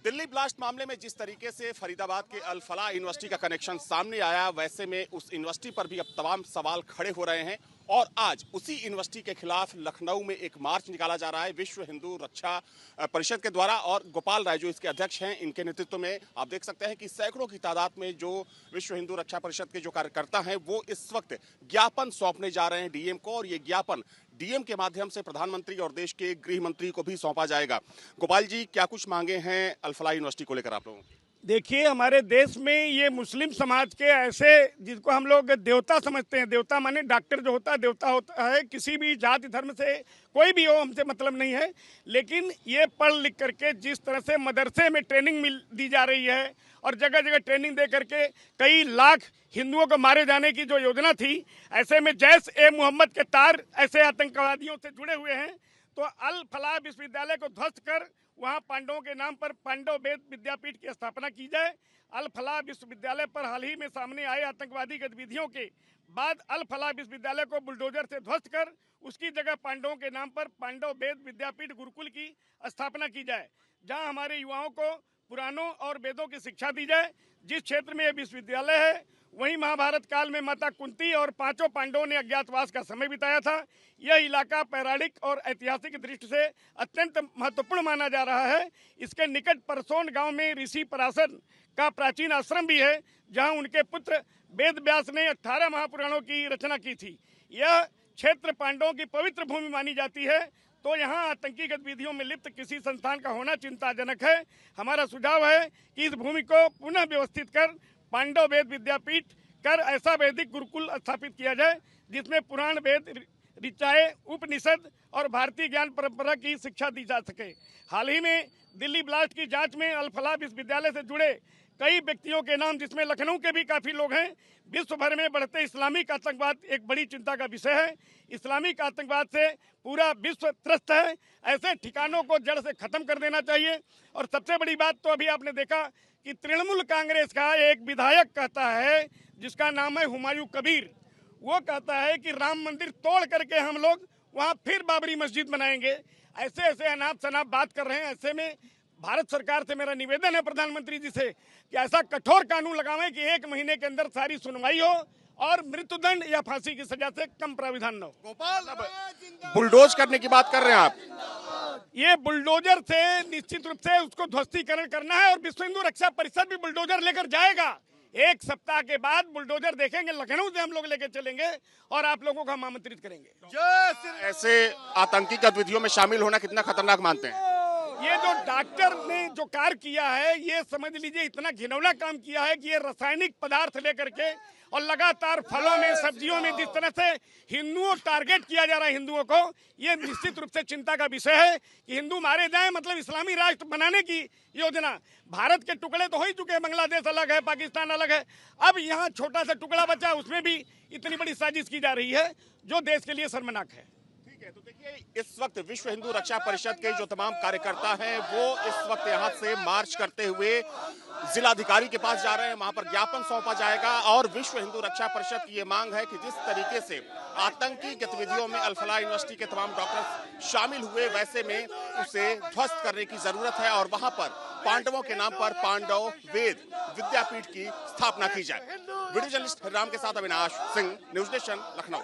Delhi blast मामले में जिस तरीके से फरीदाबाद के अल फलाह यूनिवर्सिटी का कनेक्शन सामने आया, वैसे में उस यूनिवर्सिटी पर भी अब तमाम सवाल खड़े हो रहे हैं और आज उसी यूनिवर्सिटी के खिलाफ लखनऊ में एक मार्च निकाला जा रहा है विश्व हिंदू रक्षा परिषद के द्वारा। और गोपाल राय जो इसके अध्यक्ष हैं, इनके नेतृत्व में आप देख सकते हैं कि सैकड़ों की तादाद में जो विश्व हिंदू रक्षा परिषद के जो कार्यकर्ता हैं वो इस वक्त ज्ञापन सौंपने जा रहे हैं डीएम को, और ये ज्ञापन डीएम के माध्यम से प्रधानमंत्री और देश के गृह मंत्री को भी सौंपा जाएगा। गोपाल जी, क्या कुछ मांगे हैं अल फलाह यूनिवर्सिटी को लेकर आप लोगों की? देखिए, हमारे देश में ये मुस्लिम समाज के ऐसे जिनको हम लोग देवता समझते हैं, देवता माने डॉक्टर जो होता है देवता होता है, किसी भी जाति धर्म से कोई भी हो, हमसे मतलब नहीं है, लेकिन ये पढ़ लिख करके जिस तरह से मदरसे में ट्रेनिंग दी जा रही है और जगह जगह ट्रेनिंग दे करके कई लाख हिंदुओं को मारे जाने की जो योजना थी, ऐसे में जैश ए मोहम्मद के तार ऐसे आतंकवादियों से जुड़े हुए हैं, तो अल फलाह विश्वविद्यालय को ध्वस्त कर वहां पांडवों के नाम पर पांडव वेद विद्यापीठ की स्थापना की जाए। अल फलाह विश्वविद्यालय पर हाल ही में सामने आए आतंकवादी गतिविधियों के बाद अल फलाह विश्वविद्यालय को बुलडोजर से ध्वस्त कर उसकी जगह पांडवों के नाम पर पांडव वेद विद्यापीठ गुरुकुल की स्थापना की जाए, जहां हमारे युवाओं को पुराणों और वेदों की शिक्षा दी जाए। जिस क्षेत्र में यह विश्वविद्यालय है वहीं महाभारत काल में माता कुंती और पांचों पांडवों ने अज्ञातवास का समय बिताया था। यह इलाका पौराणिक और ऐतिहासिक दृष्टि से अत्यंत महत्वपूर्ण माना जा रहा है। इसके निकट परसोन गांव में ऋषि पराशर का प्राचीन आश्रम भी है, जहां उनके पुत्र वेद व्यास ने 18 महापुराणों की रचना की थी। यह क्षेत्र पांडवों की पवित्र भूमि मानी जाती है, तो यहाँ आतंकी गतिविधियों में लिप्त किसी संस्थान का होना चिंताजनक है। हमारा सुझाव है कि इस भूमि को पुनः व्यवस्थित कर पांडव वेद विद्यापीठ कर ऐसा वैदिक गुरुकुल स्थापित किया जाए जिसमें पुराण वेद ऋचाएं उपनिषद और भारतीय ज्ञान परंपरा की शिक्षा दी जा सके। हाल ही में दिल्ली ब्लास्ट की जांच में अल फलाह विश्वविद्यालय से जुड़े कई व्यक्तियों के नाम, जिसमें लखनऊ के भी काफी लोग हैं। विश्व भर में बढ़ते इस्लामिक आतंकवाद एक बड़ी चिंता का विषय है। इस्लामिक आतंकवाद से पूरा विश्व त्रस्त है। ऐसे ठिकानों को जड़ से खत्म कर देना चाहिए। और सबसे बड़ी बात तो अभी आपने देखा कि तृणमूल कांग्रेस का एक विधायक कहता है, जिसका नाम है हुमायूं कबीर, वो कहता है कि राम मंदिर तोड़ करके हम लोग वहाँ फिर बाबरी मस्जिद बनाएंगे। ऐसे ऐसे अनाप शनाप बात कर रहे हैं। ऐसे में भारत सरकार से मेरा निवेदन है प्रधानमंत्री जी से कि ऐसा कठोर कानून लगावें कि 1 महीने के अंदर सारी सुनवाई हो और मृत्युदंड या फांसी की सजा से कम प्राविधान न हो। गोपाल, बुलडोज करने की बात कर रहे हैं आप? ये बुलडोजर से निश्चित रूप से उसको ध्वस्तीकरण करना है और विश्व हिंदू रक्षा परिषद भी बुलडोजर लेकर जाएगा। 1 सप्ताह के बाद बुलडोजर देखेंगे, लखनऊ से हम लोग लेकर चलेंगे और आप लोगों को हम आमंत्रित करेंगे। ऐसे आतंकी गतिविधियों में शामिल होना कितना खतरनाक मानते हैं? ये जो डॉक्टर ने जो कार्य किया है, ये समझ लीजिए इतना घिनौना काम किया है कि ये रासायनिक पदार्थ लेकर के और लगातार फलों में सब्जियों में जिस तरह से हिंदुओं टारगेट किया जा रहा है हिंदुओं को, ये निश्चित रूप से चिंता का विषय है कि हिंदू मारे जाएं, मतलब इस्लामी राष्ट्र बनाने की योजना। भारत के टुकड़े तो हो ही चुके, बांग्लादेश अलग है, पाकिस्तान अलग है, अब यहाँ छोटा सा टुकड़ा बचा, उसमें भी इतनी बड़ी साजिश की जा रही है जो देश के लिए शर्मनाक है। तो देखिए, इस वक्त विश्व हिंदू रक्षा परिषद के जो तमाम कार्यकर्ता हैं वो इस वक्त यहाँ से मार्च करते हुए जिलाधिकारी के पास जा रहे हैं। वहां पर ज्ञापन सौंपा जाएगा और विश्व हिंदू रक्षा परिषद की ये मांग है कि जिस तरीके से आतंकी गतिविधियों में अल फलाह यूनिवर्सिटी के तमाम डॉक्टर शामिल हुए, वैसे में उसे ध्वस्त करने की जरूरत है और वहां पर पांडवों के नाम पर पांडव वेद विद्यापीठ की स्थापना की जाए। वीडियो जर्नलिस्ट राम के साथ अविनाश सिंह, न्यूज नेशन, लखनऊ।